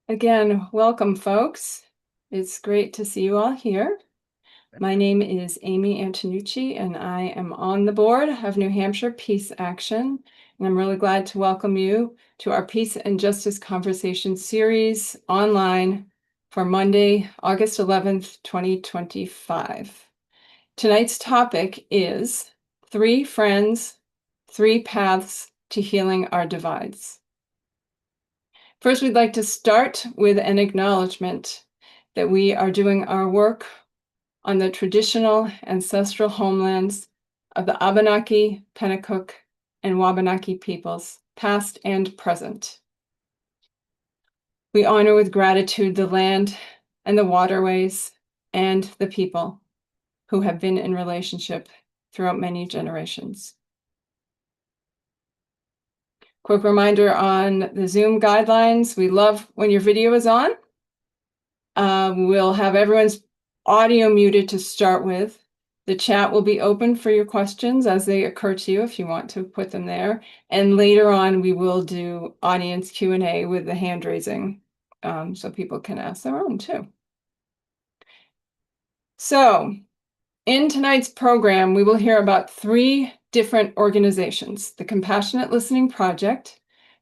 Again, welcome, folks. It's great to see you all here. My name is Amy Antonucci, and I am on the board of New Hampshire Peace Action. And I'm really glad to welcome you to our Peace and Justice Conversation series online for Monday, August 11th, 2025. Tonight's topic is 3 Friends, 3 Paths to Healing Our Divides. First, we'd like to start with an acknowledgement that we are doing our work on the traditional ancestral homelands of the Abenaki, Pennacook, and Wabanaki peoples, past and present. We honor with gratitude the land and the waterways and the people who have been in relationship throughout many generations. Quick reminder on the Zoom guidelines. We love when your video is on. We'll have everyone's audio muted to start with. The chat will be open for your questions as they occur to you if you want to put them there. And later on, we will do audience Q&A with the hand raising so people can ask their own too. So in tonight's program, we will hear about 3 different organizations: the Compassionate Listening Project,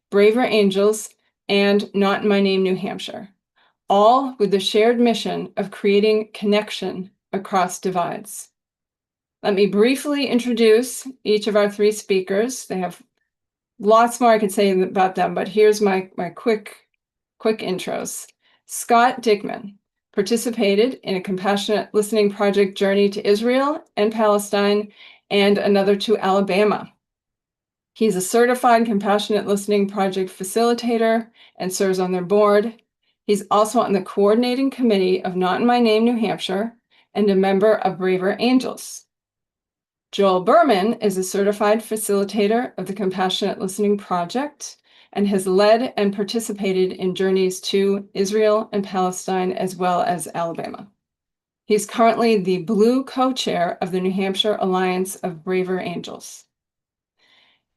Braver Angels, and Not in My Name, New Hampshire, all with the shared mission of creating connection across divides. Let me briefly introduce each of our 3 speakers. They have lots more I could say about them, but here's my quick intros. Scott Dickman participated in a Compassionate Listening Project journey to Israel and Palestine and another to Alabama. He's a certified Compassionate Listening Project facilitator and serves on their board. He's also on the coordinating committee of Not in My Name, New Hampshire, and a member of Braver Angels. Joel Berman is a certified facilitator of the Compassionate Listening Project and has led and participated in journeys to Israel and Palestine as well as Alabama. He's currently the Blue co-chair of the New Hampshire Alliance of Braver Angels.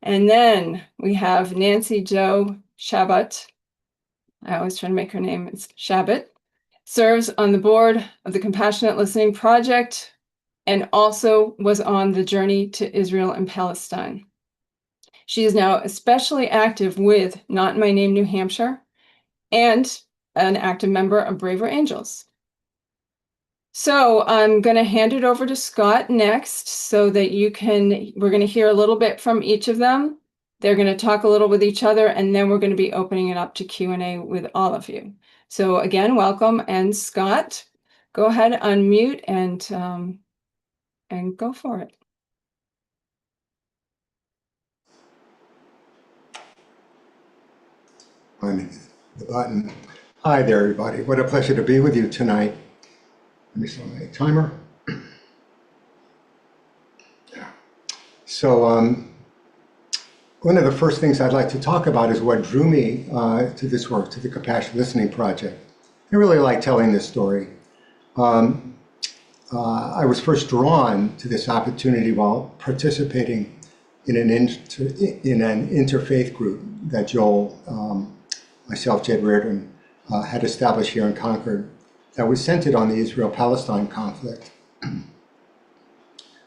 And then we have Nancy Jo Chabot. I always try to make her name, it's Chabot, serves on the board of the Compassionate Listening Project and also was on the journey to Israel and Palestine. She is now especially active with Not in My Name, New Hampshire, and an active member of Braver Angels. So I'm going to hand it over to Scott next so that we're going to hear a little bit from each of them. They're going to talk a little with each other, and then we're going to be opening it up to Q&A with all of you. So again, welcome. And Scott, go ahead, unmute, and go for it. On the button. Hi there, everybody. What a pleasure to be with you tonight. Let me set my timer. So one of the first things I'd like to talk about is what drew me to this work, to the Compassionate Listening Project. I really like telling this story. I was first drawn to this opportunity while participating in an interfaith group that Joel, myself, Jed Reardon, had established here in Concord that was centered on the Israel-Palestine conflict.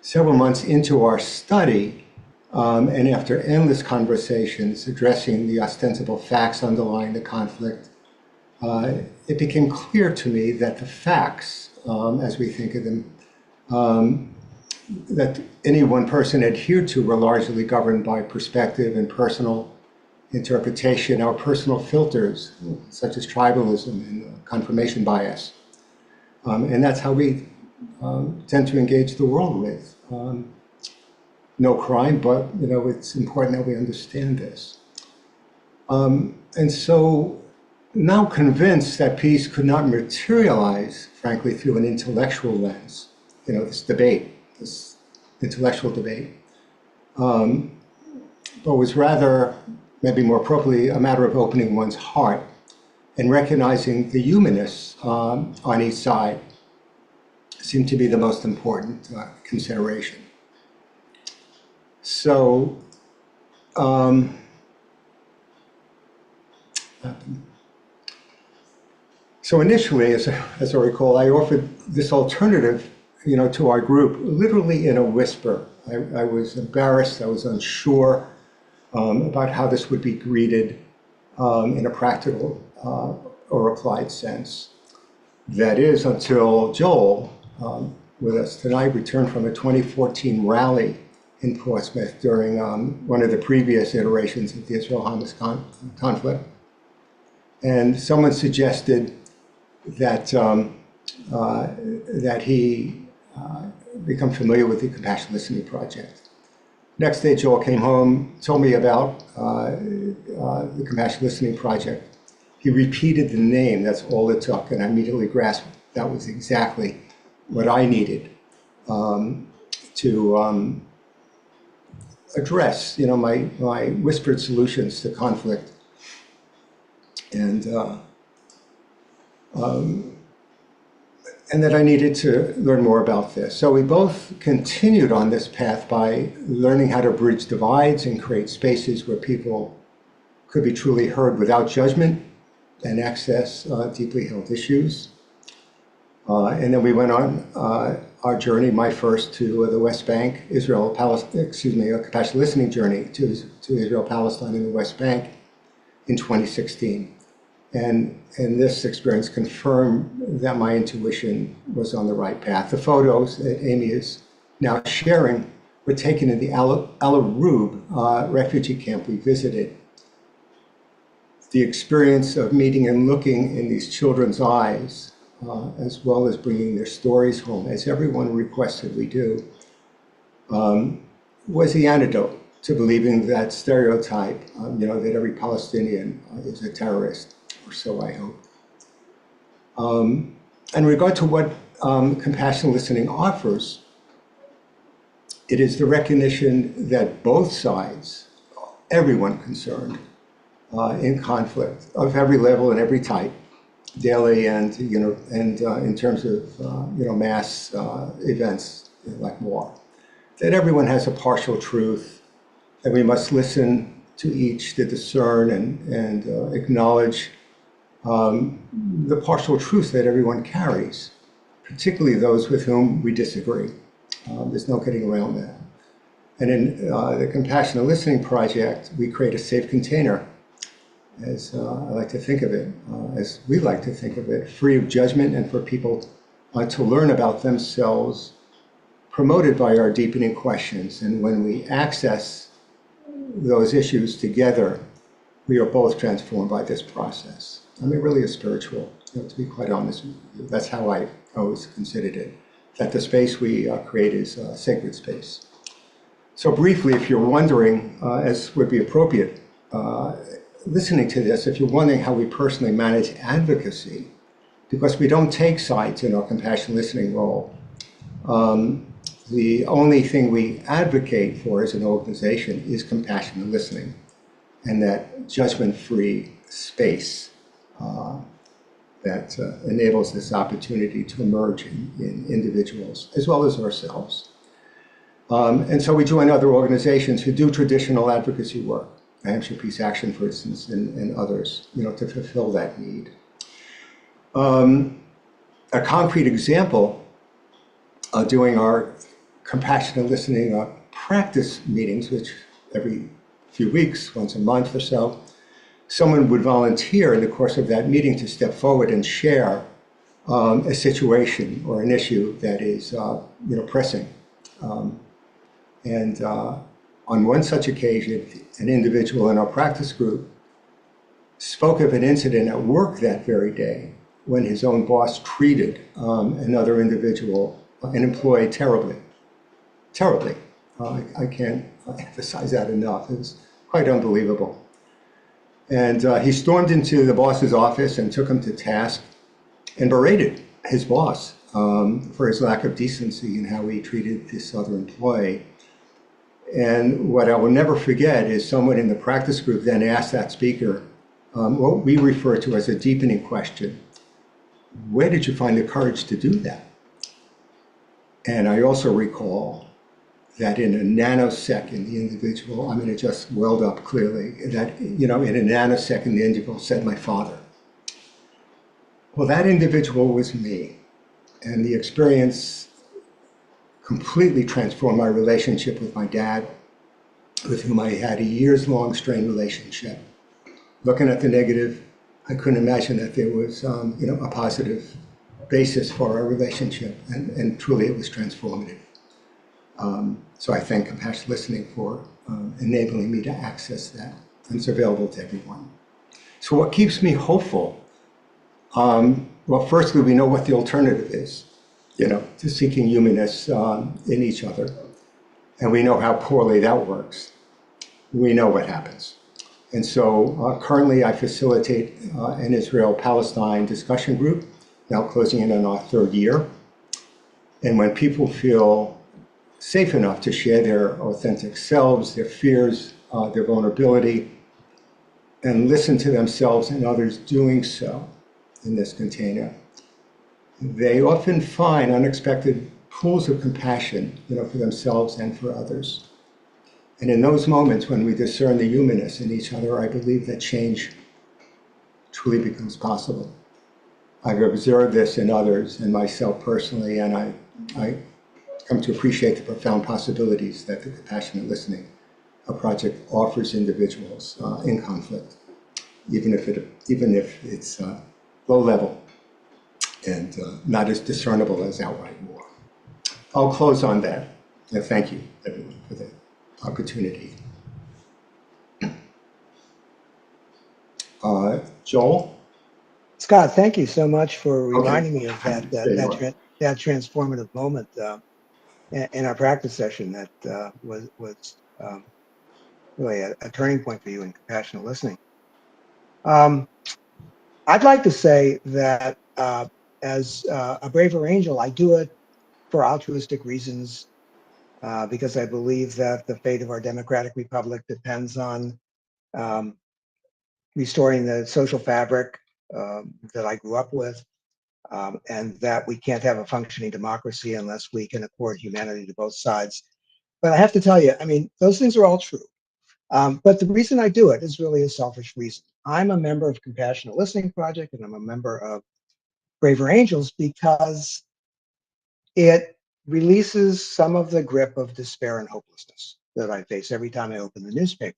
Several months into our study, and after endless conversations addressing the ostensible facts underlying the conflict, it became clear to me that the facts, as we think of them, that any one person adhered to were largely governed by perspective and personal interpretation, our personal filters, such as tribalism and confirmation bias. And that's how we tend to engage the world with. No crime, but it's important that we understand this. And so now convinced that peace could not materialize, frankly, through an intellectual lens, this debate, this intellectual debate, but was rather, maybe more appropriately, a matter of opening one's heart and recognizing the humanness on each side seemed to be the most important consideration. So, So initially, as I recall, I offered this alternative, to our group, literally in a whisper. I was embarrassed, I was unsure about how this would be greeted in a practical or applied sense. That is until Joel, with us tonight, returned from a 2014 rally in Portsmouth during one of the previous iterations of the Israel-Hamas conflict. And someone suggested that, that he become familiar with the Compassion Listening Project. Next day, Joel came home, told me about the Compassion Listening Project. He repeated the name, that's all it took, and I immediately grasped that was exactly what I needed to address, my whispered solutions to conflict. And that I needed to learn more about this. So we both continued on this path by learning how to bridge divides and create spaces where people could be truly heard without judgment and access deeply held issues. And then we went on our journey, my first, to the West Bank, a compassionate listening journey to Israel Palestine in the West Bank in 2016. And this experience confirmed that my intuition was on the right path. The photos that Amy is now sharing were taken in the Al Arub refugee camp we visited. The experience of meeting and looking in these children's eyes, as well as bringing their stories home, as everyone requested we do, was the antidote to believing that stereotype, that every Palestinian is a terrorist. Or so I hope. In regard to what compassionate listening offers, it is the recognition that both sides, everyone concerned in conflict of every level and every type, daily and in terms of mass events like war, that everyone has a partial truth, that we must listen to each to discern and acknowledge the partial truth that everyone carries, particularly those with whom we disagree. There's no getting around that. And in the Compassionate Listening Project, we create a safe container, as I like to think of it, as we like to think of it, free of judgment and for people to learn about themselves, promoted by our deepening questions. And when we access those issues together, we are both transformed by this process. I mean, really is spiritual, to be quite honest with you. That's how I always considered it, that the space we create is a sacred space. So briefly, if you're wondering, as would be appropriate, listening to this, if you're wondering how we personally manage advocacy, because we don't take sides in our compassion listening role, the only thing we advocate for as an organization is compassionate listening and that judgment-free space that enables this opportunity to emerge in individuals as well as ourselves. And so we join other organizations who do traditional advocacy work, Hampshire Peace Action, for instance, and others, to fulfill that need. A concrete example, doing our compassionate listening practice meetings, which every few weeks, once a month or so, someone would volunteer in the course of that meeting to step forward and share a situation or an issue that is, pressing. And on one such occasion, an individual in our practice group spoke of an incident at work that very day when his own boss treated another individual, an employee, terribly. Terribly. I can't emphasize that enough. It was quite unbelievable. And he stormed into the boss's office and took him to task and berated his boss for his lack of decency and how he treated this other employee. And what I will never forget is someone in the practice group then asked that speaker what we refer to as a deepening question. Where did you find the courage to do that? And I also recall that in a nanosecond, the individual, it just welled up clearly, that, in a nanosecond, the individual said, my father. Well, that individual was me, and the experience completely transformed my relationship with my dad, with whom I had a years-long strained relationship. Looking at the negative, I couldn't imagine that there was, a positive basis for our relationship, and truly it was transformative. So I thank Compassionate Listening for enabling me to access that, and it's available to everyone. So what keeps me hopeful? Well, firstly, we know what the alternative is, to seeking humanness in each other. And we know how poorly that works. We know what happens. And so currently I facilitate an Israel Palestine discussion group, now closing in on our third year. And when people feel safe enough to share their authentic selves, their fears, their vulnerability, and listen to themselves and others doing so in this container, they often find unexpected pools of compassion, for themselves and for others. And in those moments when we discern the humanness in each other, I believe that change truly becomes possible. I've observed this in others and myself personally, and I come to appreciate the profound possibilities that the Compassionate Listening project offers individuals in conflict, even if it's low level and not as discernible as outright war. I'll close on that. And thank you, everyone, for the opportunity. Joel? Scott, thank you so much for Okay. reminding me of that transformative moment in our practice session that was really a turning point for you in compassionate listening. I'd like to say that as a braver angel, I do it for altruistic reasons because I believe that the fate of our democratic republic depends on um, restoring the social fabric that I grew up with. And that we can't have a functioning democracy unless we can accord humanity to both sides. But I have to tell you, I mean, those things are all true. But the reason I do it is really a selfish reason. I'm a member of Compassionate Listening Project, and I'm a member of Braver Angels because it releases some of the grip of despair and hopelessness that I face every time I open the newspaper.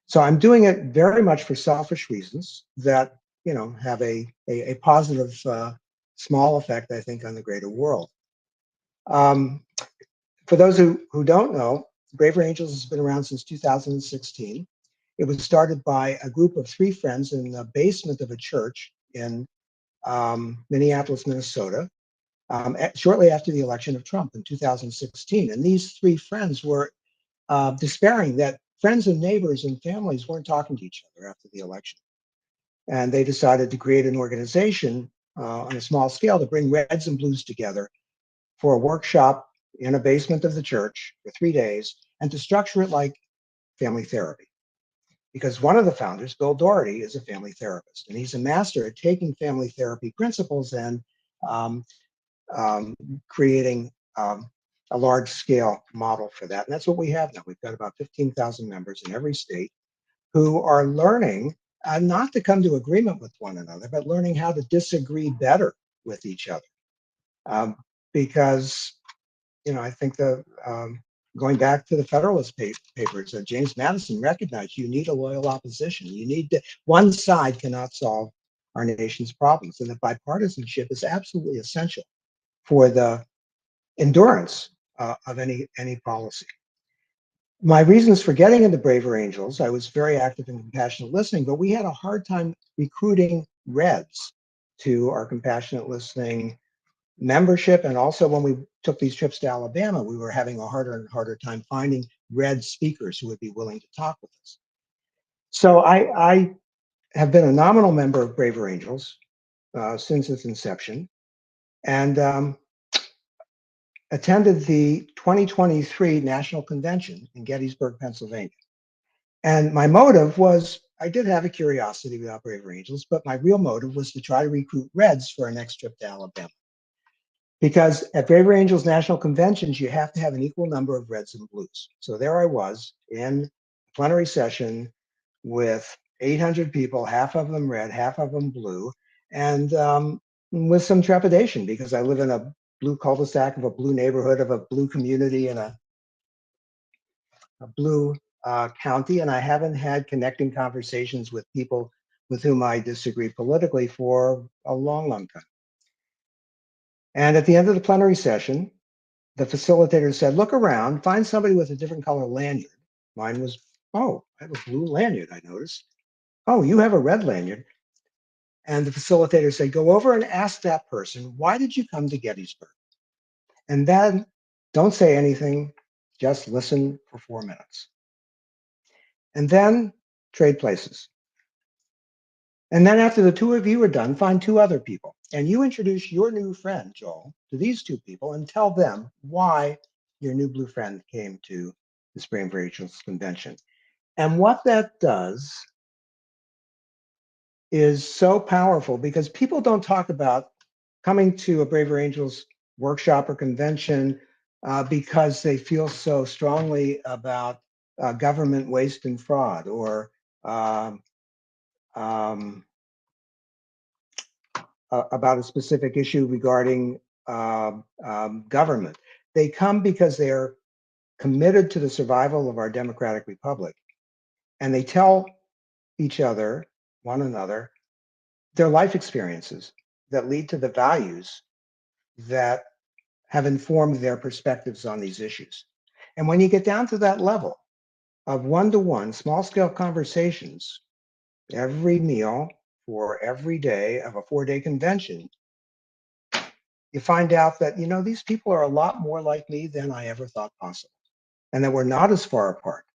So I'm doing it very much for selfish reasons that, have a positive small effect, I think, on the greater world. For those who don't know, Braver Angels has been around since 2016. It was started by a group of 3 friends in the basement of a church in Minneapolis, Minnesota, shortly after the election of Trump in 2016. And these 3 friends were despairing that friends and neighbors and families weren't talking to each other after the election. And they decided to create an organization on a small scale to bring reds and blues together for a workshop in a basement of the church for 3 days and to structure it like family therapy. Because one of the founders, Bill Doherty, is a family therapist, and he's a master at taking family therapy principles and um, creating a large scale model for that. And that's what we have now. We've got about 15,000 members in every state who are learning not to come to agreement with one another, but learning how to disagree better with each other. Because, I think going back to the Federalist Papers, James Madison recognized you need a loyal opposition. One side cannot solve our nation's problems, and that bipartisanship is absolutely essential for the endurance of any policy. My reasons for getting into Braver Angels, I was very active in compassionate listening, but we had a hard time recruiting Reds to our compassionate listening membership. And also when we took these trips to Alabama, we were having a harder and harder time finding Red speakers who would be willing to talk with us. So I have been a nominal member of Braver Angels since its inception, and attended the 2023 National Convention in Gettysburg, Pennsylvania. And my motive was, I did have a curiosity about Braver Angels, but my real motive was to try to recruit Reds for our next trip to Alabama. Because at Braver Angels National Conventions, you have to have an equal number of Reds and Blues. So there I was in plenary session with 800 people, half of them red, half of them blue. and with some trepidation, because I live in a blue cul-de-sac of a blue neighborhood of a blue community in a blue county, and I haven't had connecting conversations with people with whom I disagree politically for a long, long time. And at the end of the plenary session, the facilitator said, look around, find somebody with a different color lanyard. Mine was, oh, I have a blue lanyard, I noticed. Oh, you have a red lanyard. And the facilitator said, go over and ask that person, why did you come to Gettysburg? And then don't say anything, just listen for 4 minutes. And then trade places. And then after the two of you are done, find 2 other people. And you introduce your new friend, Joel, to these 2 people and tell them why your new blue friend came to the Spring for Angels Convention. And what that does is so powerful, because people don't talk about coming to a Braver Angels workshop or convention because they feel so strongly about government waste and fraud, or about a specific issue regarding government. They come because they're committed to the survival of our democratic republic, and they tell each other, one another, their life experiences that lead to the values that have informed their perspectives on these issues. And when you get down to that level of one-to-one, small-scale conversations, every meal for every day of a 4-day convention, you find out that, you know, these people are a lot more like me than I ever thought possible, and that we're not as far apart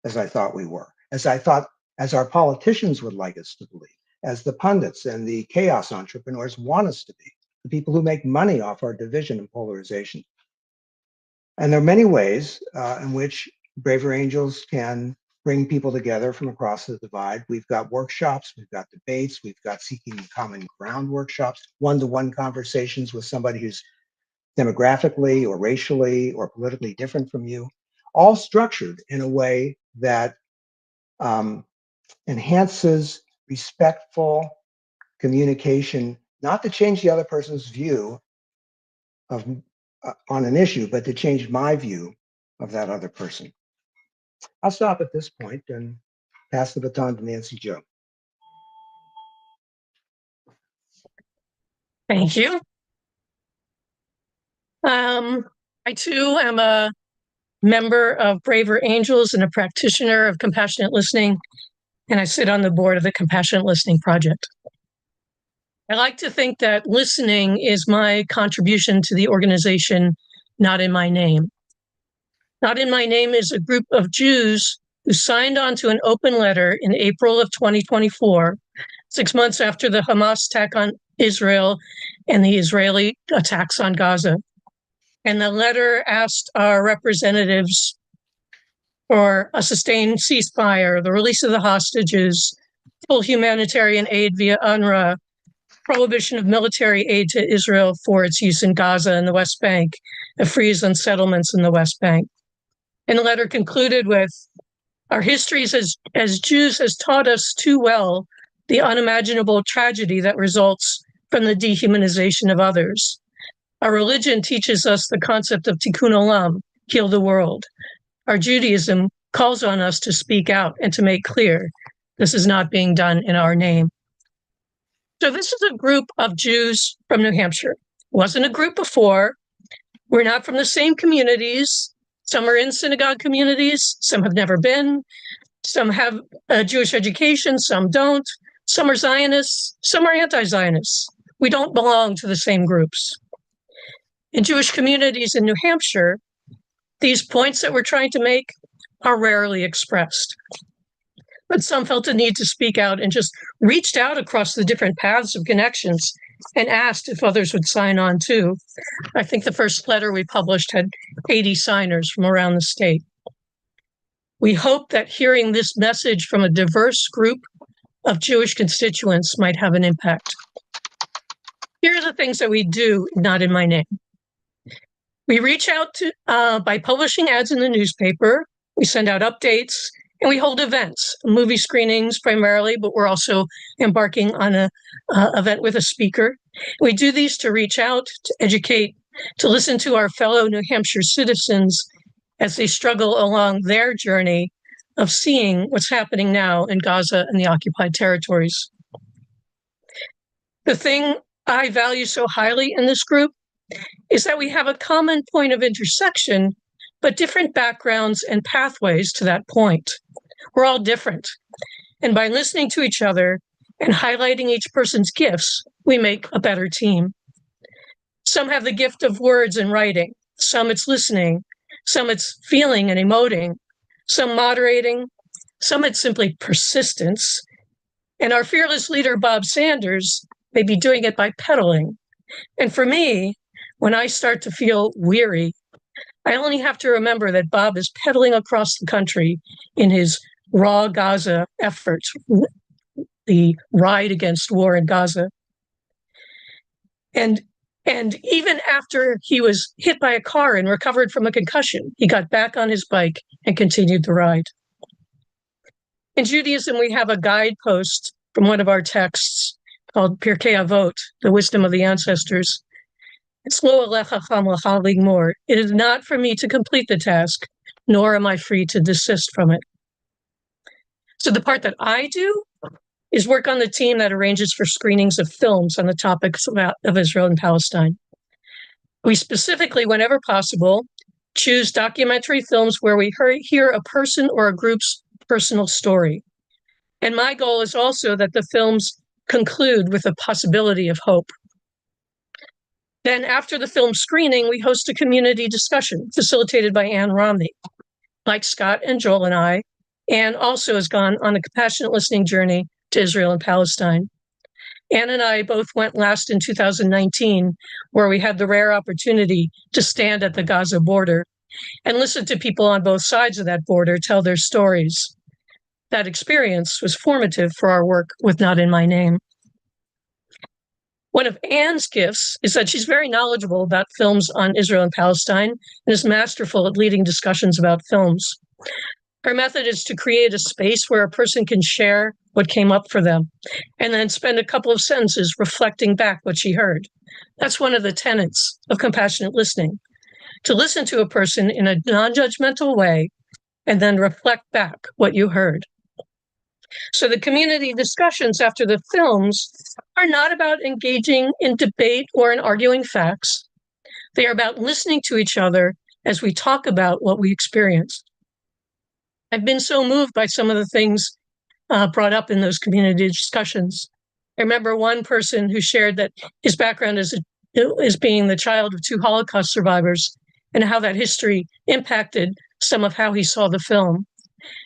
as I thought we were, as our politicians would like us to believe, as the pundits and the chaos entrepreneurs want us to be, the people who make money off our division and polarization. And there are many ways in which Braver Angels can bring people together from across the divide. We've got workshops, we've got debates, we've got seeking common ground workshops, one-to-one conversations with somebody who's demographically or racially or politically different from you, all structured in a way that enhances respectful communication, not to change the other person's view of on an issue, but to change my view of that other person. I'll stop at this point and pass the baton to Nancy Jo. Thank you. I too am a member of Braver Angels and a practitioner of compassionate listening, and I sit on the board of the Compassionate Listening Project. I like to think that listening is my contribution to the organization, Not in My Name. Not in My Name is a group of Jews who signed on to an open letter in April of 2024, 6 months after the Hamas attack on Israel and the Israeli attacks on Gaza. And the letter asked our representatives for a sustained ceasefire, the release of the hostages, full humanitarian aid via UNRWA, prohibition of military aid to Israel for its use in Gaza and the West Bank, a freeze on settlements in the West Bank. And the letter concluded with, our histories as Jews has taught us too well the unimaginable tragedy that results from the dehumanization of others. Our religion teaches us the concept of tikkun olam, heal the world. Our Judaism calls on us to speak out and to make clear this is not being done in our name. So this is a group of Jews from New Hampshire. Wasn't a group before. We're not from the same communities. Some are in synagogue communities. Some have never been. Some have a Jewish education. Some don't. Some are Zionists. Some are anti-Zionists. We don't belong to the same groups. In Jewish communities in New Hampshire, these points that we're trying to make are rarely expressed. But some felt a need to speak out and just reached out across the different paths of connections and asked if others would sign on too. I think the first letter we published had 80 signers from around the state. We hope that hearing this message from a diverse group of Jewish constituents might have an impact. Here are the things that we do, Not in My Name. We reach out to by publishing ads in the newspaper. We send out updates And we hold events, movie screenings primarily, but we're also embarking on an event with a speaker. We do these to reach out, to educate, to listen to our fellow New Hampshire citizens as they struggle along their journey of seeing what's happening now in Gaza and the occupied territories. The thing I value so highly in this group is that we have a common point of intersection, but different backgrounds and pathways to that point. We're all different. And by listening to each other and highlighting each person's gifts, we make a better team. Some have the gift of words and writing. Some it's listening. Some it's feeling and emoting. Some moderating. Some it's simply persistence. And our fearless leader, Bob Sanders, may be doing it by pedaling. And for me, when I start to feel weary, I only have to remember that Bob is pedaling across the country in his raw Gaza efforts, the ride against war in Gaza. And even after he was hit by a car and recovered from a concussion, he got back on his bike and continued the ride. In Judaism, we have a guidepost from one of our texts called Pirkei Avot, the wisdom of the ancestors. It's lo alecha chamlecha ligmor. It is not for me to complete the task, nor am I free to desist from it. So the part that I do is work on the team that arranges for screenings of films on the topics of Israel and Palestine. We specifically, whenever possible, choose documentary films where we hear a person or a group's personal story. And my goal is also that the films conclude with a possibility of hope. Then after the film screening, we host a community discussion facilitated by Ann Romney. Like Scott and Joel and I, Ann also has gone on a compassionate listening journey to Israel and Palestine. Ann and I both went last in 2019, where we had the rare opportunity to stand at the Gaza border and listen to people on both sides of that border tell their stories. That experience was formative for our work with Not in My Name. One of Ann's gifts is that she's very knowledgeable about films on Israel and Palestine and is masterful at leading discussions about films. Her method is to create a space where a person can share what came up for them and then spend a couple of sentences reflecting back what she heard. That's one of the tenets of compassionate listening, to listen to a person in a non-judgmental way and then reflect back what you heard. So the community discussions after the films are not about engaging in debate or in arguing facts. They are about listening to each other as we talk about what we experienced. I've been so moved by some of the things brought up in those community discussions. I remember one person who shared that his background is being the child of 2 Holocaust survivors and how that history impacted some of how he saw the film.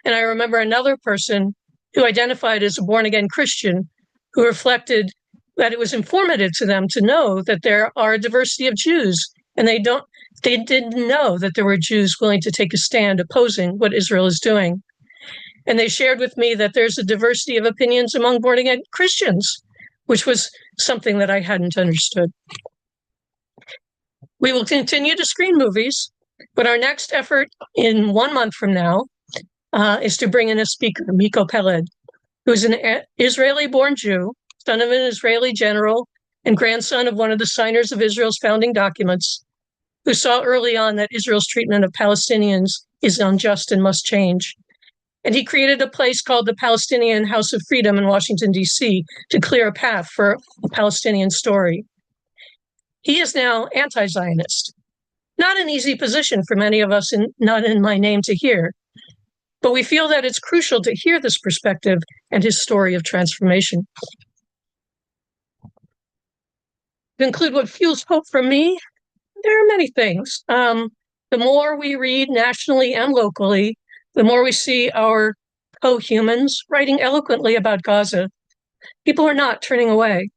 And I remember another person who identified as a born-again Christian who reflected that it was informative to them to know that there are a diversity of Jews, and they didn't know that there were Jews willing to take a stand opposing what Israel is doing. And they shared with me that there's a diversity of opinions among born-again Christians, which was something that I hadn't understood. We will continue to screen movies, but our next effort in 1 month from now is to bring in a speaker, Miko Peled, who is an Israeli-born Jew, son of an Israeli general, and grandson of one of the signers of Israel's founding documents, who saw early on that Israel's treatment of Palestinians is unjust and must change. And he created a place called the Palestinian House of Freedom in Washington, D.C., to clear a path for a Palestinian story. He is now anti-Zionist. Not an easy position for many of us, Not in My Name, to hear. But we feel that it's crucial to hear this perspective and his story of transformation. To conclude what fuels hope for me, there are many things. The more we read nationally and locally, the more we see our co-humans writing eloquently about Gaza. People are not turning away.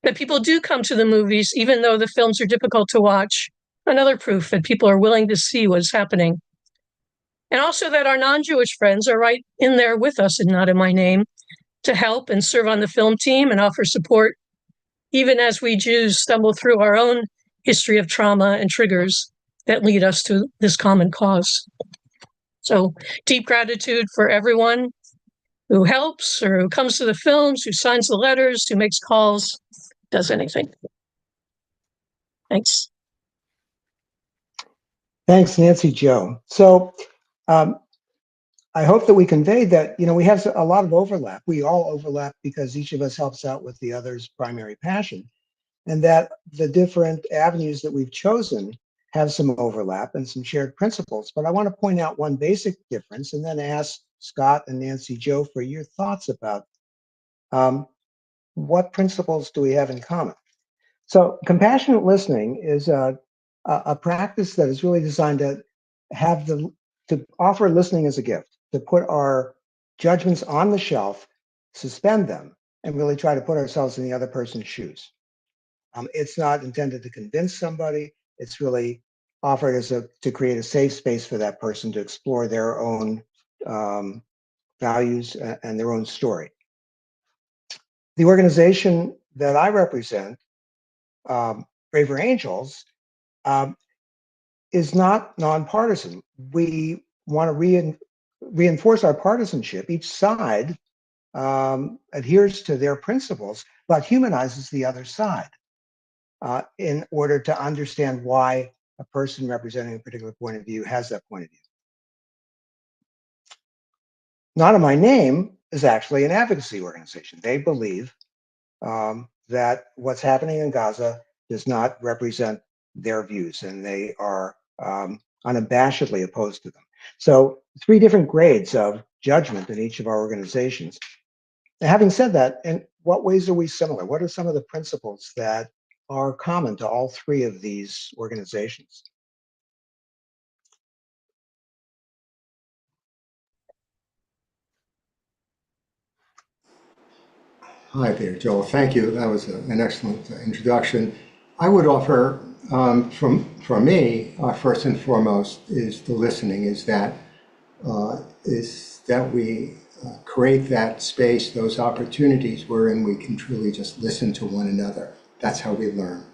That people do come to the movies, even though the films are difficult to watch, another proof that people are willing to see what's happening. And also that our non-Jewish friends are right in there with us and Not in My Name to help and serve on the film team and offer support, even as we Jews stumble through our own history of trauma and triggers that lead us to this common cause. So deep gratitude for everyone who helps or who comes to the films, who signs the letters, who makes calls, does anything. Thanks. Thanks, Nancy Jo. So I hope that we conveyed that, we have a lot of overlap. We all overlap because each of us helps out with the other's primary passion, and that the different avenues that we've chosen have some overlap and some shared principles. But I want to point out one basic difference and then ask Scott and Nancy Jo for your thoughts about what principles do we have in common. So compassionate listening is a practice that is really designed to to offer listening as a gift, to put our judgments on the shelf, suspend them, and really try to put ourselves in the other person's shoes. It's not intended to convince somebody. It's really offered as to create a safe space for that person to explore their own values and their own story. The organization that I represent, Braver Angels, is not nonpartisan. We want to reinforce our partisanship. Each side adheres to their principles, but humanizes the other side in order to understand why a person representing a particular point of view has that point of view. Not in My Name is actually an advocacy organization. They believe that what's happening in Gaza does not represent their views, and they are unabashedly opposed to them. So 3 different grades of judgment in each of our organizations. Now, having said that, in what ways are we similar? What are some of the principles that are common to all 3 of these organizations? Hi there, Joel. Thank you. That was an excellent introduction. I would offer, from me, first and foremost, is the listening. Is that we create that space, those opportunities wherein we can truly just listen to one another. That's how we learn,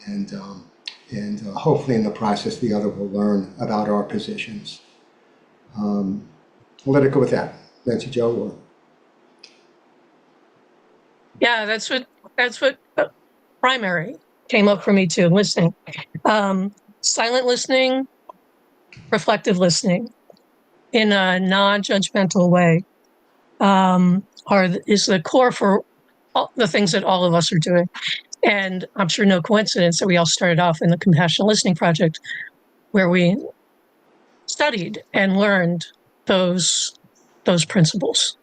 and hopefully, in the process, the other will learn about our positions. I'll let it go with that, Nancy Jo. Or Yeah, that's what primary came up for me too, listening. Silent listening, reflective listening in a non-judgmental way is the core for all the things that all of us are doing. And I'm sure no coincidence that we all started off in the Compassionate Listening Project, where we studied and learned those principles.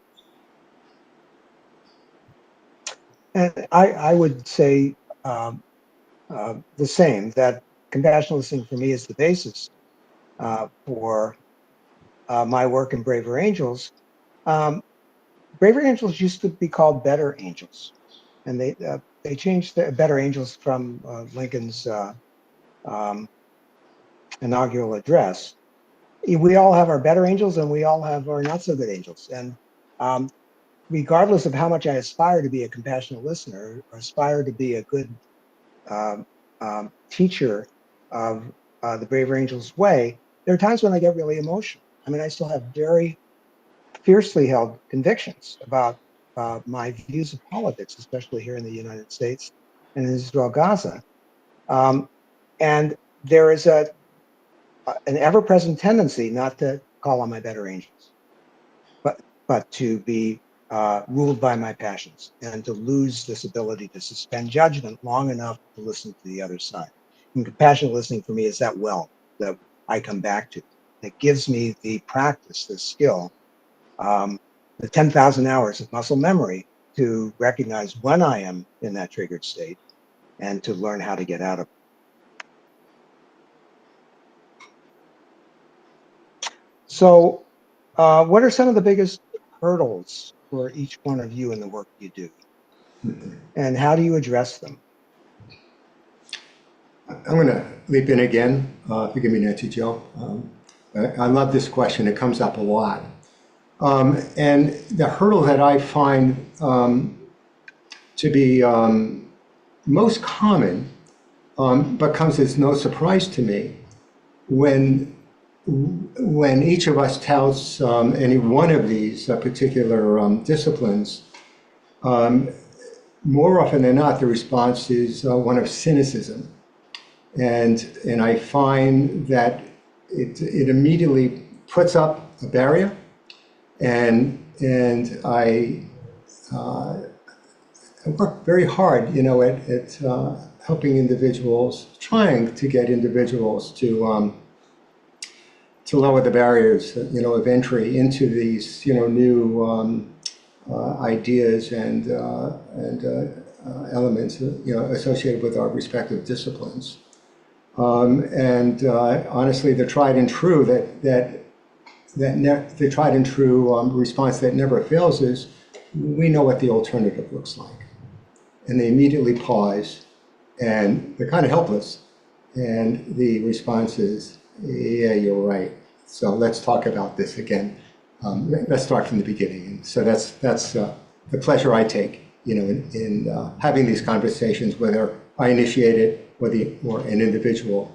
And I would say the same, that compassionate listening for me is the basis for my work in Braver Angels. Braver Angels used to be called Better Angels, and they changed the Better Angels from Lincoln's inaugural address. We all have our better angels, and we all have our not so good angels. And regardless of how much I aspire to be a compassionate listener or aspire to be a good teacher of the Braver Angels way, there are times when I get really emotional. I mean, I still have very fiercely held convictions about my views of politics, especially here in the United States and in Israel, Gaza. And there is an ever-present tendency not to call on my better angels, but to be ruled by my passions and to lose this ability to suspend judgment long enough to listen to the other side. And compassionate listening for me is that well that I come back to. It gives me the practice, the skill, the 10,000 hours of muscle memory to recognize when I am in that triggered state and to learn how to get out of it. So what are some of the biggest hurdles for each one of you in the work you do? And how do you address them? I'm going to leap in again. Forgive me, Nancy Jo. I love this question. It comes up a lot. And the hurdle that I find to be most common, but comes as no surprise to me, when when each of us touts any one of these particular disciplines, more often than not, the response is one of cynicism. And I find that it immediately puts up a barrier, and I work very hard, at helping individuals, trying to get individuals to lower the barriers, of entry into these, new ideas and elements, associated with our respective disciplines. And honestly, the tried and true the tried and true response that never fails is, we know what the alternative looks like. And they immediately pause, and they're kind of helpless. And the response is, yeah, you're right. So let's talk about this again. Let's start from the beginning. And so that's the pleasure I take, in having these conversations, whether I initiate it or an individual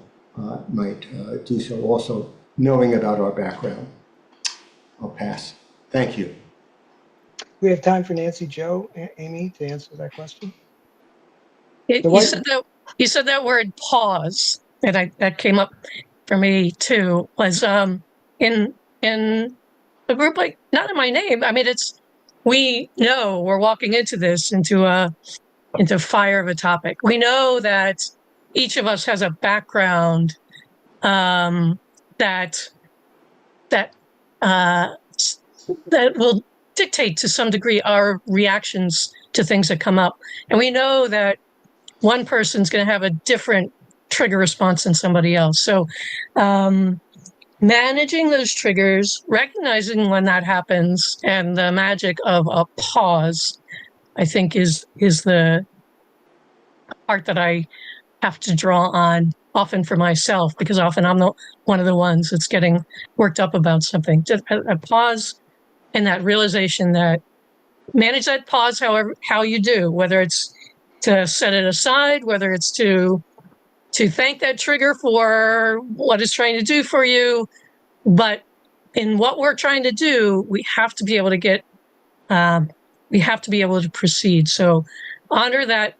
might do so, also knowing about our background. I'll pass. Thank you. We have time for Nancy, Joe, Amy to answer that question. You said that word pause, and that came up for me too. Was in a group like, not in my name. I mean, we know we're walking into fire of a topic. We know that each of us has a background that will dictate to some degree our reactions to things that come up, and we know that one person's going to have a different trigger response than somebody else. So managing those triggers, recognizing when that happens, and the magic of a pause, I think is the part that I have to draw on often for myself, because often I'm one of the ones that's getting worked up about something. Just a pause, and that realization that manage that pause how you do, whether it's to set it aside, whether it's to thank that trigger for what it's trying to do for you. But in what we're trying to do, we have to be able to proceed. So honor that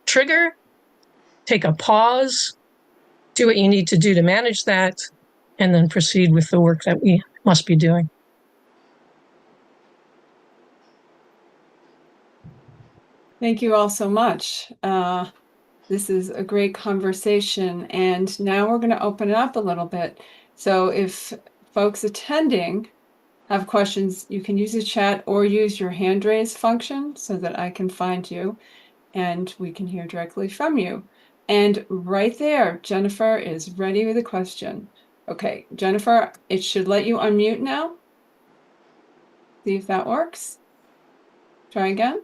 trigger, take a pause, do what you need to do to manage that, and then proceed with the work that we must be doing. Thank you all so much. This is a great conversation, and now we're going to open it up a little bit. So if folks attending have questions, you can use the chat or use your hand raise function so that I can find you and we can hear directly from you. And right there, Jennifer is ready with a question. Okay, Jennifer, it should let you unmute now. See if that works. Try again.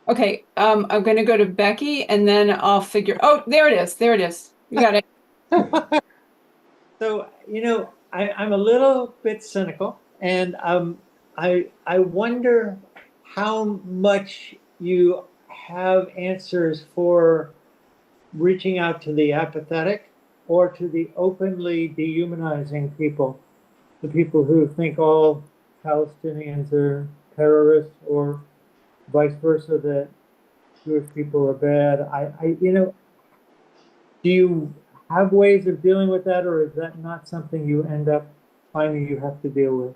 Okay, I'm going to go to Becky, and then I'll figure. Oh, there it is. There it is. You got it. So, I'm a little bit cynical, and I wonder how much you have answers for reaching out to the apathetic or to the openly dehumanizing people, the people who think all Palestinians are terrorists, or vice versa, that Jewish people are bad. Do you have ways of dealing with that, or is that not something you end up finding you have to deal with?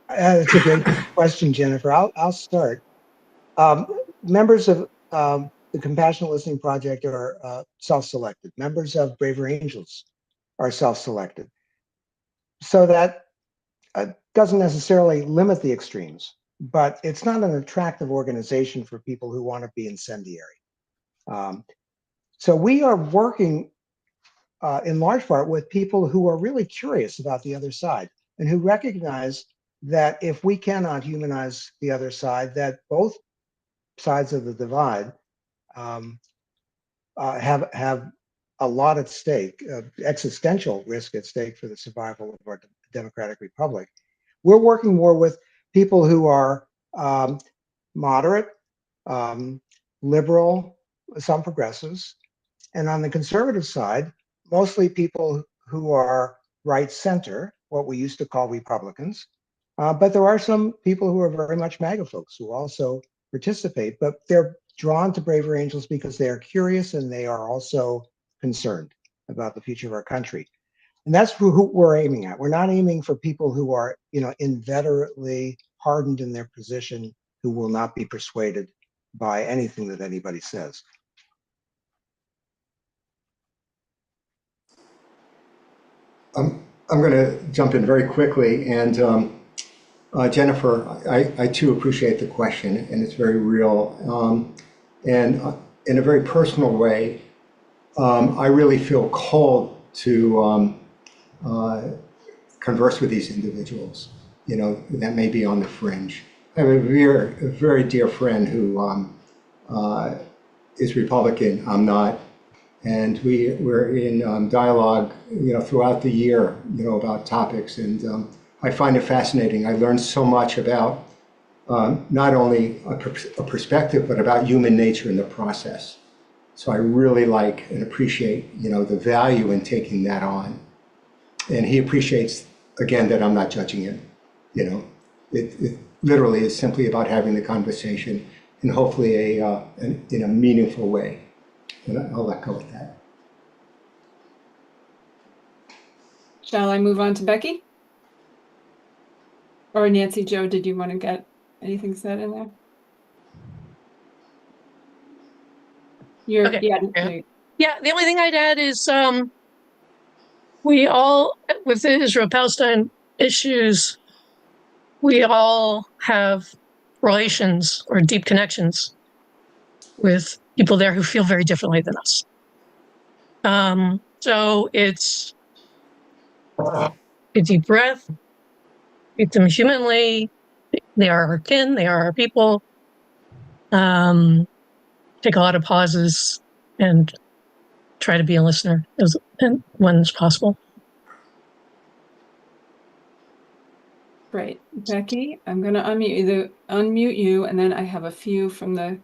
That's a great question, Jennifer. I'll start. Members of the Compassionate Listening Project are self-selected. Members of Braver Angels are self-selected. So that doesn't necessarily limit the extremes, but it's not an attractive organization for people who want to be incendiary. So we are working in large part with people who are really curious about the other side and who recognize that if we cannot humanize the other side, that both sides of the divide have a lot at stake, existential risk at stake for the survival of our democratic republic. We're working more with people who are moderate, liberal, some progressives. And on the conservative side, mostly people who are right center, what we used to call Republicans. But there are some people who are very much MAGA folks who also participate, but they're drawn to Braver Angels because they are curious and they are also concerned about the future of our country. And that's who we're aiming at. We're not aiming for people who are, inveterately hardened in their position, who will not be persuaded by anything that anybody says. I'm going to jump in very quickly. And Jennifer, I too appreciate the question, and it's very real. And in a very personal way, I really feel called to converse with these individuals, that may be on the fringe. I have a very dear friend who is Republican. I'm not. And we're in dialogue, throughout the year, about topics. And I find it fascinating. I learned so much about not only a perspective, but about human nature in the process. So I really like and appreciate, the value in taking that on. And he appreciates, again, that I'm not judging him. It literally is simply about having the conversation, and hopefully in a meaningful way. And I'll let go with that. Shall I move on to Becky? Or Nancy, Jo, did you want to get anything said in there? Okay. Yeah. Yeah, the only thing I'd add is we all, with the Israel-Palestine issues, we all have relations or deep connections with people there who feel very differently than us. So it's a deep breath, treat them humanly. They are our kin, they are our people. Take a lot of pauses and try to be a listener when it's possible. Great. Becky, I'm going to unmute you, and then I have a few from the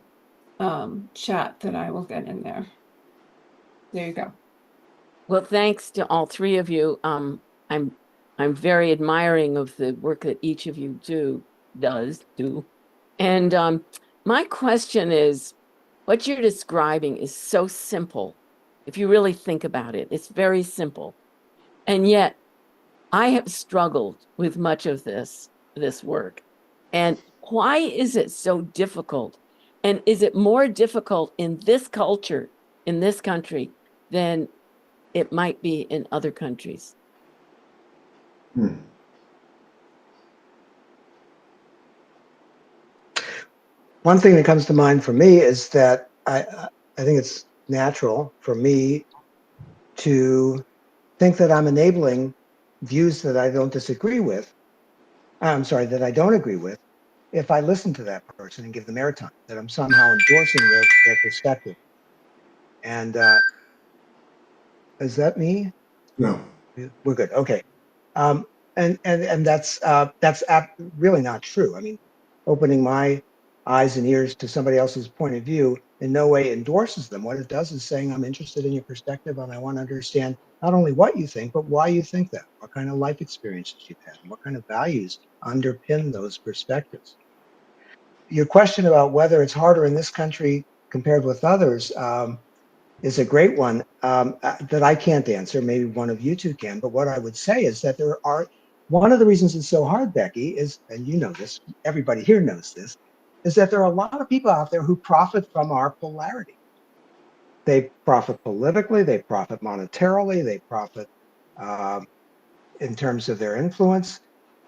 chat that I will get in there. There you go. Well, thanks to all three of you. I'm very admiring of the work that each of you does. And my question is, what you're describing is so simple. If you really think about it, it's very simple. And yet I have struggled with much of this work. And why is it so difficult? And is it more difficult in this culture, in this country, than it might be in other countries? One thing that comes to mind for me is that I think it's natural for me to think that I'm enabling views that I don't disagree with. I'm sorry, that I don't agree with. If I listen to that person and give them airtime, that I'm somehow endorsing their perspective. And is that me? No. We're good. Okay. And that's really not true. I mean, opening my eyes and ears to somebody else's point of view in no way endorses them. What it does is saying, I'm interested in your perspective and I want to understand not only what you think, but why you think that, what kind of life experiences you've had, and what kind of values underpin those perspectives. Your question about whether it's harder in this country compared with others is a great one that I can't answer. Maybe one of you two can. But what I would say is that one of the reasons it's so hard, Becky, is, and you know this, everybody here knows this, is that there are a lot of people out there who profit from our polarity. They profit politically, they profit monetarily, they profit in terms of their influence.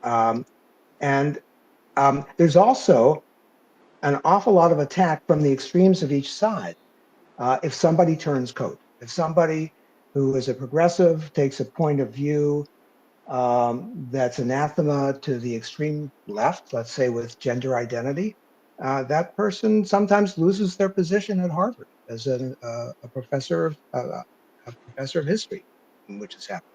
And there's also an awful lot of attack from the extremes of each side. If somebody turns coat, if somebody who is a progressive takes a point of view that's anathema to the extreme left, let's say with gender identity, that person sometimes loses their position at Harvard as a professor of history, which has happened.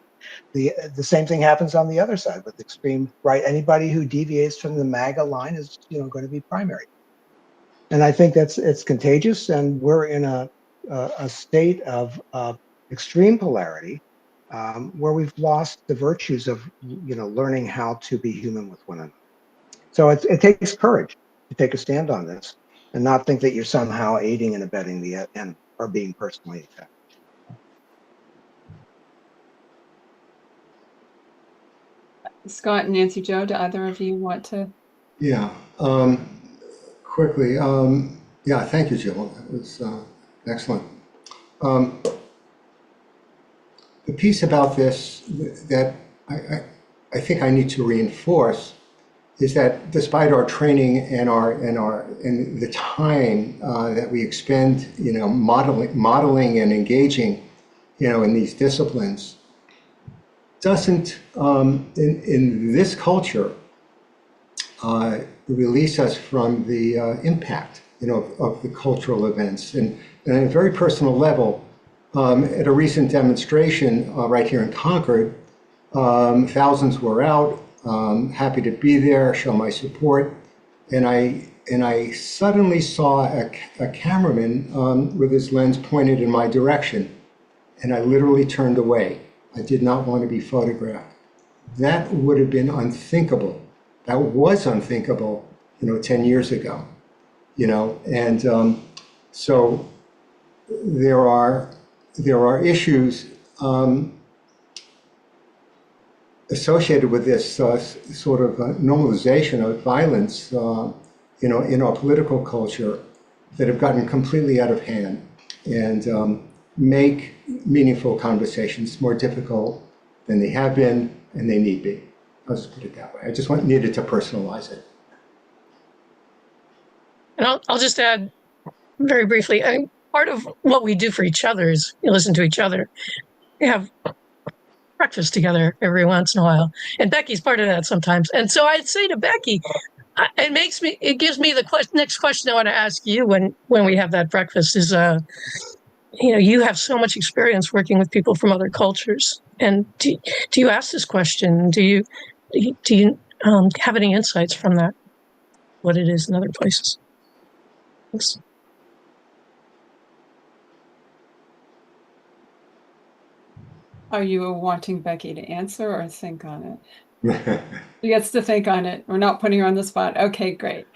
The same thing happens on the other side with extreme right. Anybody who deviates from the MAGA line is, going to be primary. And I think it's contagious, and we're in a state of extreme polarity, where we've lost the virtues of learning how to be human with one another. So it takes courage to take a stand on this and not think that you're somehow aiding and abetting the enemy or being personally attacked. Scott and Nancy Jo, do either of you want to? Yeah, quickly. Yeah, thank you, Jill. That was excellent. The piece about this that I think I need to reinforce is that despite our training and the time that we expend, modeling and engaging, in these disciplines, doesn't in this culture release us from the impact, of the cultural events. And at a very personal level, at a recent demonstration right here in Concord, thousands were out. Happy to be there, show my support, and I suddenly saw a cameraman with his lens pointed in my direction, and I literally turned away. I did not want to be photographed. That would have been unthinkable. That was unthinkable, 10 years ago, and so there are issues associated with this sort of normalization of violence, in our political culture that have gotten completely out of hand and make meaningful conversations more difficult than they have been and they need be. I'll just put it that way. I just needed to personalize it. And I'll just add very briefly, part of what we do for each other is we listen to each other. We have breakfast together every once in a while, and Becky's part of that sometimes. And so I'd say to Becky, it gives me the next question I want to ask you when we have that breakfast is, you have so much experience working with people from other cultures, and do you ask this question? Do you have any insights from that? What it is in other places? Thanks. Are you wanting Becky to answer or think on it? She gets to think on it. We're not putting her on the spot. Okay, great.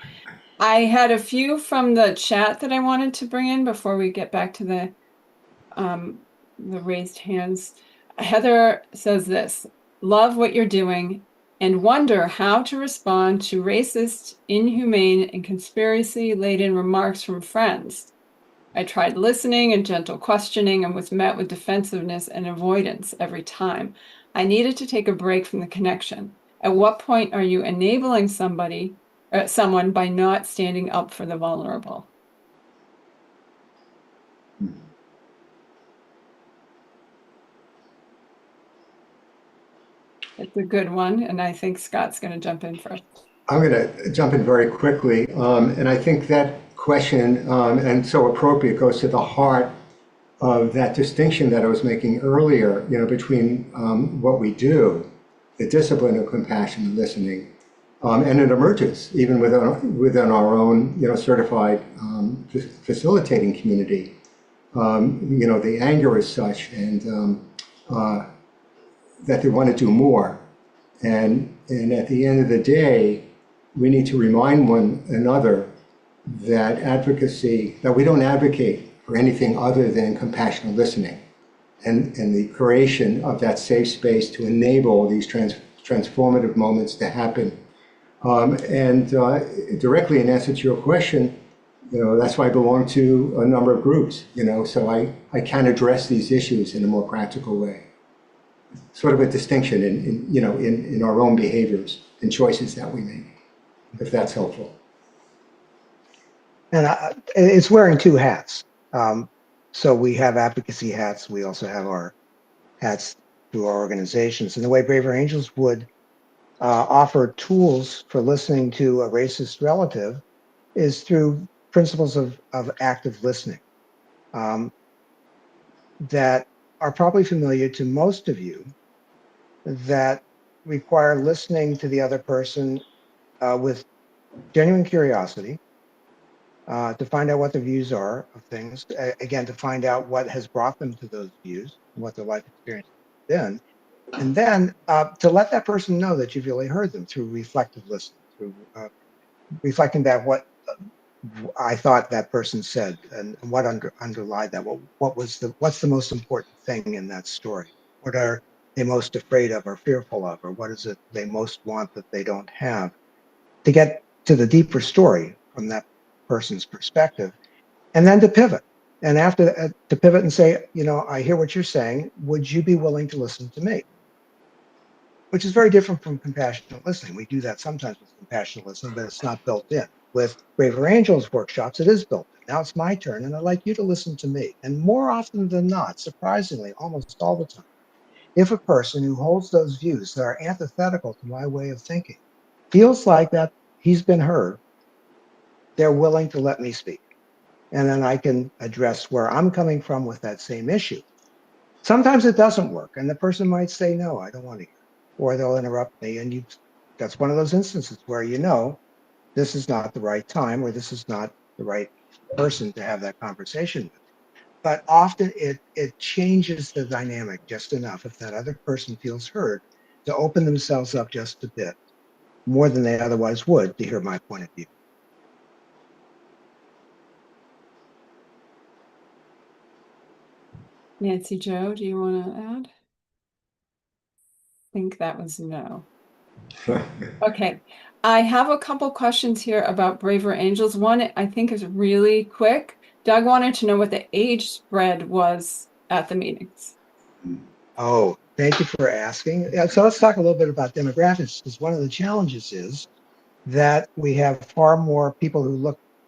I had a few from the chat that I wanted to bring in before we get back to the raised hands. Heather says this: love what you're doing and wonder how to respond to racist, inhumane, and conspiracy-laden remarks from friends. I tried listening and gentle questioning and was met with defensiveness and avoidance every time. I needed to take a break from the connection. At what point are you enabling someone by not standing up for the vulnerable? It's a good one, and I think Scott's going to jump in first. I'm going to jump in very quickly, and I think that question, and so appropriate, goes to the heart of that distinction that I was making earlier, between what we do, the discipline of compassion and listening, and it emerges even within our own, certified facilitating community. The anger is such, and that they want to do more, and at the end of the day, we need to remind one another that we don't advocate for anything other than compassionate listening and the creation of that safe space to enable these transformative moments to happen. And directly in answer to your question, that's why I belong to a number of groups, so I can address these issues in a more practical way. Sort of a distinction in our own behaviors and choices that we make, if that's helpful. And it's wearing two hats. So we have advocacy hats. We also have our hats through our organizations. And the way Braver Angels would offer tools for listening to a racist relative is through principles of active listening that are probably familiar to most of you that require listening to the other person with genuine curiosity, to find out what the views are of things, again, to find out what has brought them to those views, what their life experience has been, and then to let that person know that you've really heard them through reflective listening, through reflecting back what I thought that person said and what underlied that. What's the most important thing in that story? What are they most afraid of or fearful of, or what is it they most want that they don't have? To get to the deeper story from that person's perspective, and then to pivot. And after to pivot and say, I hear what you're saying. Would you be willing to listen to me? Which is very different from compassionate listening. We do that sometimes with compassionate listening, but it's not built in. With Braver Angels workshops, it is built in. Now it's my turn, and I'd like you to listen to me. And more often than not, surprisingly, almost all the time, if a person who holds those views that are antithetical to my way of thinking feels like that he's been heard, they're willing to let me speak. And then I can address where I'm coming from with that same issue. Sometimes it doesn't work, and the person might say, no, I don't want to hear, or they'll interrupt me. And that's one of those instances where this is not the right time, or this is not the right person to have that conversation with. But often it changes the dynamic just enough if that other person feels heard to open themselves up just a bit more than they otherwise would to hear my point of view. Nancy, Jo, do you want to add? I think that was no. Okay. I have a couple questions here about Braver Angels. One, I think, is really quick. Doug wanted to know what the age spread was at the meetings. Oh, thank you for asking. So let's talk a little bit about demographics, because one of the challenges is that we have far more people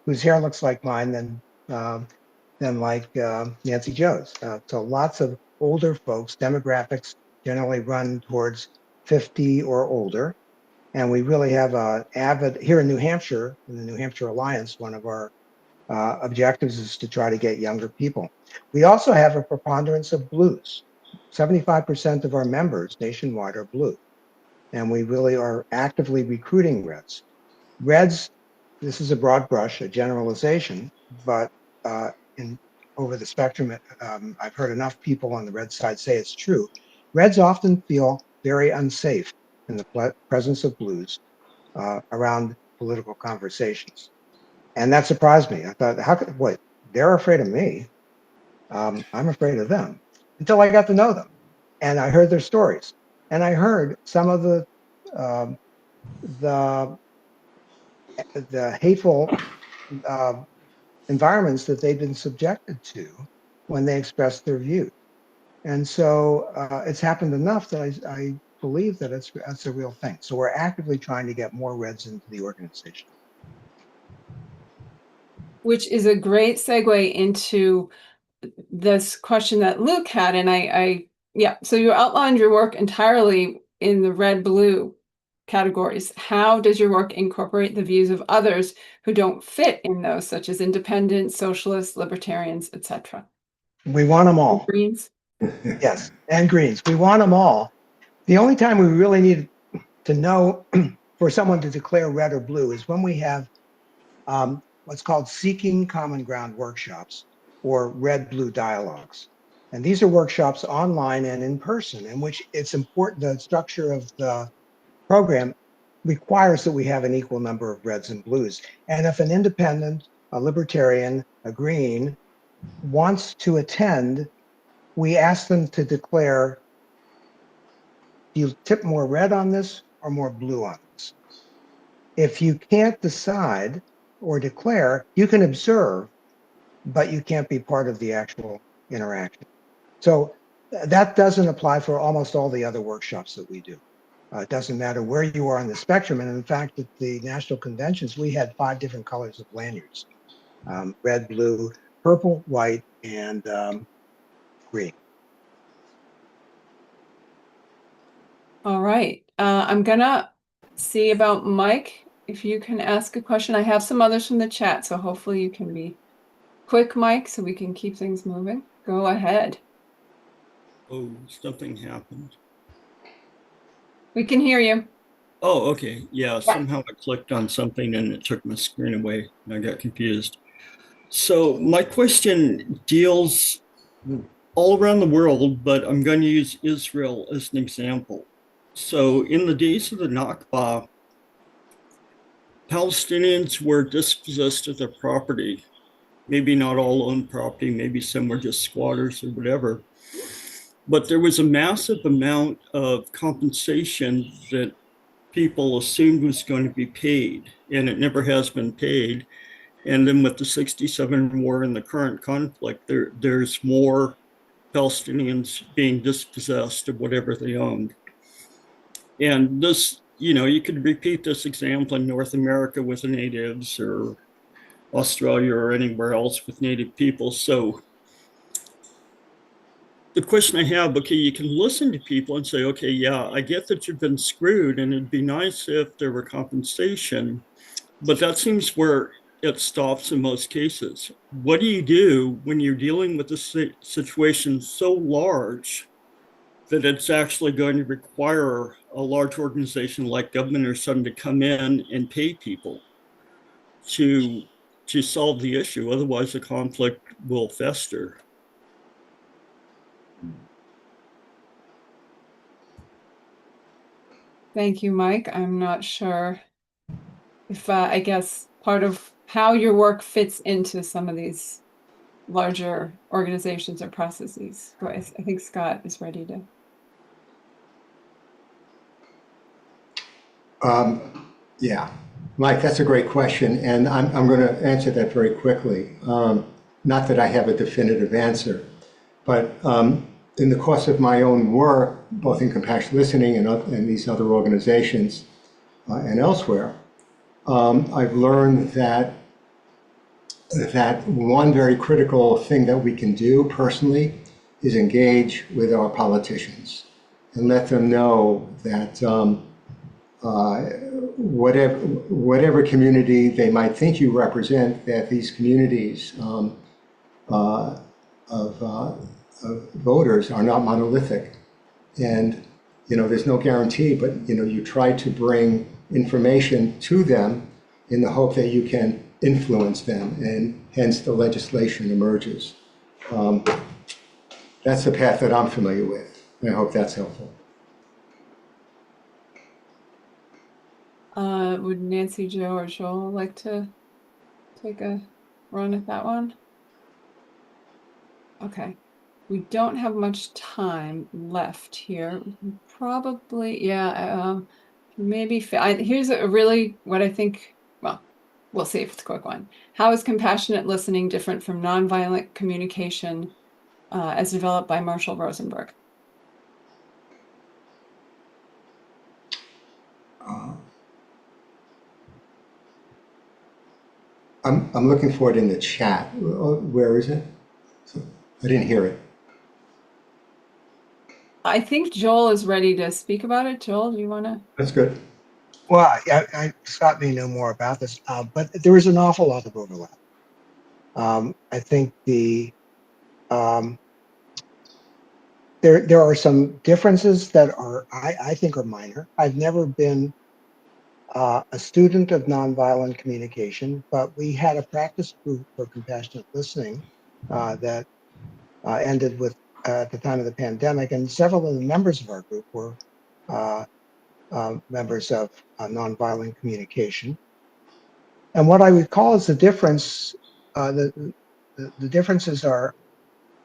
whose hair looks like mine than like Nancy Jo's. So lots of older folks. Demographics generally run towards 50 or older, and we really have an avid here in New Hampshire, in the New Hampshire Alliance. One of our objectives is to try to get younger people. We also have a preponderance of blues. 75% of our members nationwide are blue, and we really are actively recruiting reds. Reds, this is a broad brush, a generalization, but over the spectrum, I've heard enough people on the red side say it's true. Reds often feel very unsafe in the presence of blues around political conversations. And that surprised me. I thought, they're afraid of me. I'm afraid of them, until I got to know them. And I heard their stories. And I heard some of the hateful environments that they've been subjected to when they express their views. And so it's happened enough that I believe that that's a real thing. So we're actively trying to get more Reds into the organization. Which is a great segue into this question that Luke had. And so you outlined your work entirely in the red-blue categories. How does your work incorporate the views of others who don't fit in those, such as independents, socialists, libertarians, etc.? We want them all. Greens? Yes, and Greens. We want them all. The only time we really need to know for someone to declare red or blue is when we have what's called Seeking Common Ground workshops, or red-blue dialogues. And these are workshops online and in person, in which it's important, the structure of the program requires that we have an equal number of reds and blues. And if an independent, a libertarian, a green wants to attend, we ask them to declare, do you tip more red on this or more blue on this? If you can't decide or declare, you can observe, but you can't be part of the actual interaction. So that doesn't apply for almost all the other workshops that we do. It doesn't matter where you are on the spectrum. And in fact, at the national conventions, we had 5 different colors of lanyards: red, blue, purple, white, and green. All right. I'm gonna see about Mike, if you can ask a question. I have some others from the chat, so hopefully you can be quick, Mike, so we can keep things moving. Go ahead. Oh, something happened. We can hear you. Oh, okay. Yeah, somehow I clicked on something and it took my screen away and I got confused. So my question deals all around the world, but I'm going to use Israel as an example. So in the days of the Nakba, Palestinians were dispossessed of their property. Maybe not all owned property, maybe some were just squatters or whatever. But there was a massive amount of compensation that people assumed was going to be paid, and it never has been paid. And then with the 67 war and the current conflict, there's more Palestinians being dispossessed of whatever they owned. And this, you could repeat this example in North America with the natives or Australia or anywhere else with native people. So the question I have, okay, you can listen to people and say, okay, yeah, I get that you've been screwed and it'd be nice if there were compensation, but that seems where it stops in most cases. What do you do when you're dealing with a situation so large that it's actually going to require a large organization like government or something to come in and pay people to solve the issue? Otherwise, the conflict will fester. Thank you, Mike. I'm not sure if I guess part of how your work fits into some of these larger organizations or processes. I think Scott is ready to. Yeah, Mike, that's a great question, and I'm going to answer that very quickly. Not that I have a definitive answer, but in the course of my own work, both in compassionate listening and these other organizations and elsewhere, I've learned that one very critical thing that we can do personally is engage with our politicians and let them know that whatever community they might think you represent, that these communities of voters are not monolithic. And, there's no guarantee, but, you try to bring information to them in the hope that you can influence them, and hence the legislation emerges. That's the path that I'm familiar with. And I hope that's helpful. Would Nancy, Joe, or Joel like to take a run at that one? Okay. We don't have much time left here. Probably, yeah, maybe. Here's a really what I think. Well, we'll see if it's a quick one. How is compassionate listening different from nonviolent communication as developed by Marshall Rosenberg? I'm looking for it in the chat. Where is it? I didn't hear it. I think Joel is ready to speak about it. Joel, do you want to? That's good. Well, Scott may know more about this, but there is an awful lot of overlap. I think there are some differences that I think are minor. I've never been a student of nonviolent communication, but we had a practice group for compassionate listening that ended with at the time of the pandemic, and several of the members of our group were members of nonviolent communication. And what I would call is the difference. The differences are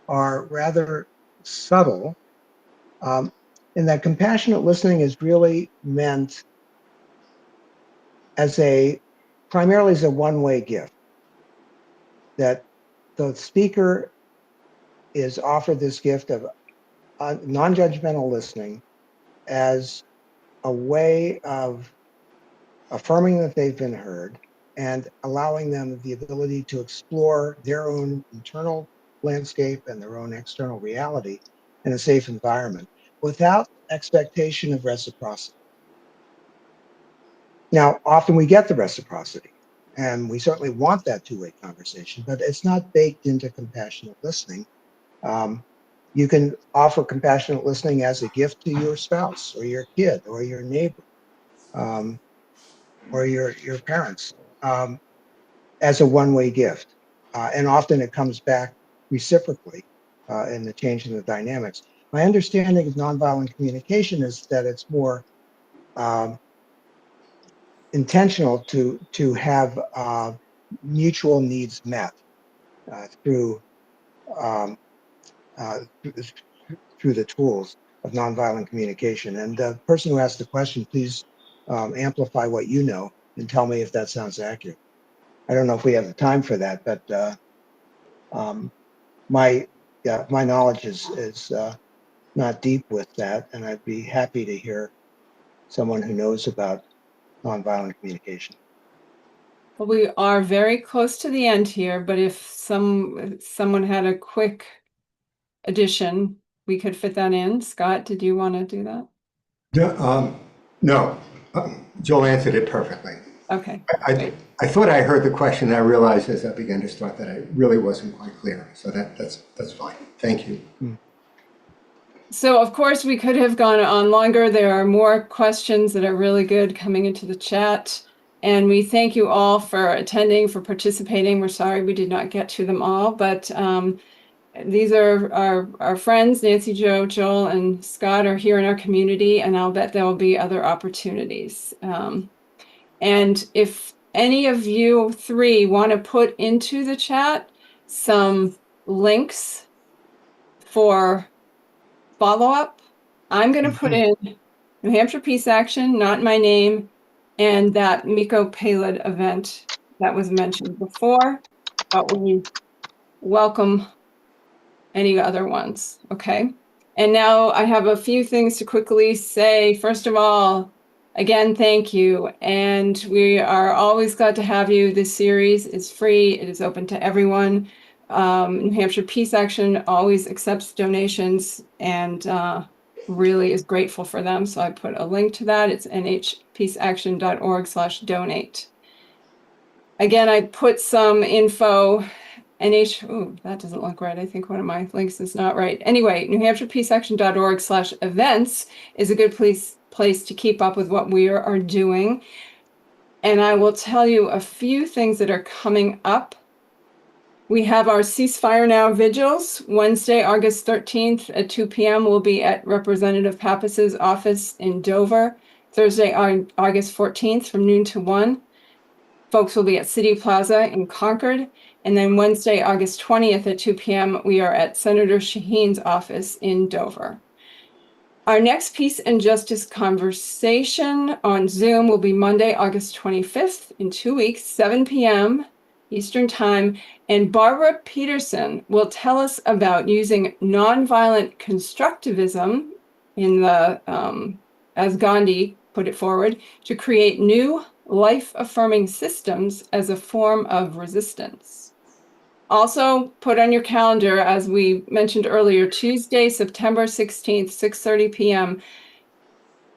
rather subtle, in that compassionate listening is really meant as primarily as a one-way gift, that the speaker is offered this gift of non-judgmental listening as a way of affirming that they've been heard and allowing them the ability to explore their own internal landscape and their own external reality in a safe environment without expectation of reciprocity. Now, often we get the reciprocity, and we certainly want that two-way conversation, but it's not baked into compassionate listening. You can offer compassionate listening as a gift to your spouse or your kid or your neighbor, or your parents, as a one-way gift. And often it comes back reciprocally in the change in the dynamics. My understanding of nonviolent communication is that it's more intentional to have mutual needs met through um, uh, through the tools of nonviolent communication. And the person who asked the question, please amplify what you know and tell me if that sounds accurate. I don't know if we have the time for that, but um, my knowledge is not deep with that, and I'd be happy to hear someone who knows about nonviolent communication. Well, we are very close to the end here, but if someone had a quick addition, we could fit that in. Scott, did you want to do that? No, Joel answered it perfectly. Okay, I, great. I thought I heard the question, and I realized as I began to start that I really wasn't quite clear. So that's fine. Thank you. So of course we could have gone on longer. There are more questions that are really good coming into the chat. And we thank you all for attending, for participating. We're sorry we did not get to them all, but these are our friends, Nancy, Jo, Joel, and Scott are here in our community, and I'll bet there will be other opportunities. And if any of you three want to put into the chat some links for follow-up, I'm going to put in New Hampshire Peace Action, Not My Name, and that Miko Paled event that was mentioned before, but we welcome any other ones, okay? And now I have a few things to quickly say. First of all, again, thank you. And we are always glad to have you. This series is free. It is open to everyone. New Hampshire Peace Action always accepts donations and really is grateful for them. So I put a link to that. It's nhpeaceaction.org/donate. Again, I put some info. Oh, that doesn't look right. I think one of my links is not right. Anyway, NewHampshirePeaceAction.org/events is a good place to keep up with what we are doing. And I will tell you a few things that are coming up. We have our Ceasefire Now vigils. Wednesday, August 13th at 2 p.m. We'll be at Representative Pappas's office in Dover. Thursday, August 14th from noon to 1. Folks will be at City Plaza in Concord. And then Wednesday, August 20th at 2 p.m., we are at Senator Shaheen's office in Dover. Our next Peace and Justice conversation on Zoom will be Monday, August 25th in 2 weeks, 7 p.m. Eastern Time. And Barbara Peterson will tell us about using nonviolent constructivism in the, as Gandhi put it forward, to create new life-affirming systems as a form of resistance. Also, put on your calendar, as we mentioned earlier, Tuesday, September 16th, 6:30 p.m.,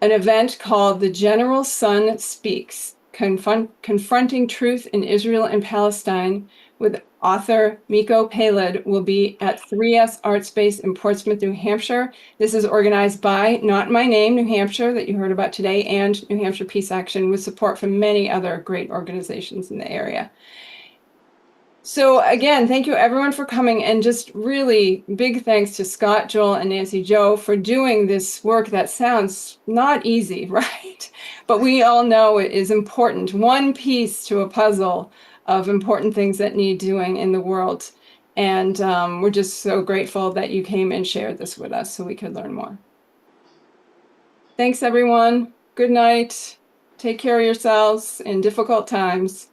an event called The General Sun Speaks, Confronting Truth in Israel and Palestine, with author Miko Paled, will be at 3S Art Space in Portsmouth, New Hampshire. This is organized by Not My Name, New Hampshire, that you heard about today, and New Hampshire Peace Action, with support from many other great organizations in the area. So again, thank you everyone for coming, and just really big thanks to Scott, Joel, and Nancy Jo for doing this work that sounds not easy, right? But we all know it is important. One piece to a puzzle of important things that need doing in the world. And we're just so grateful that you came and shared this with us so we could learn more. Thanks, everyone. Good night. Take care of yourselves in difficult times.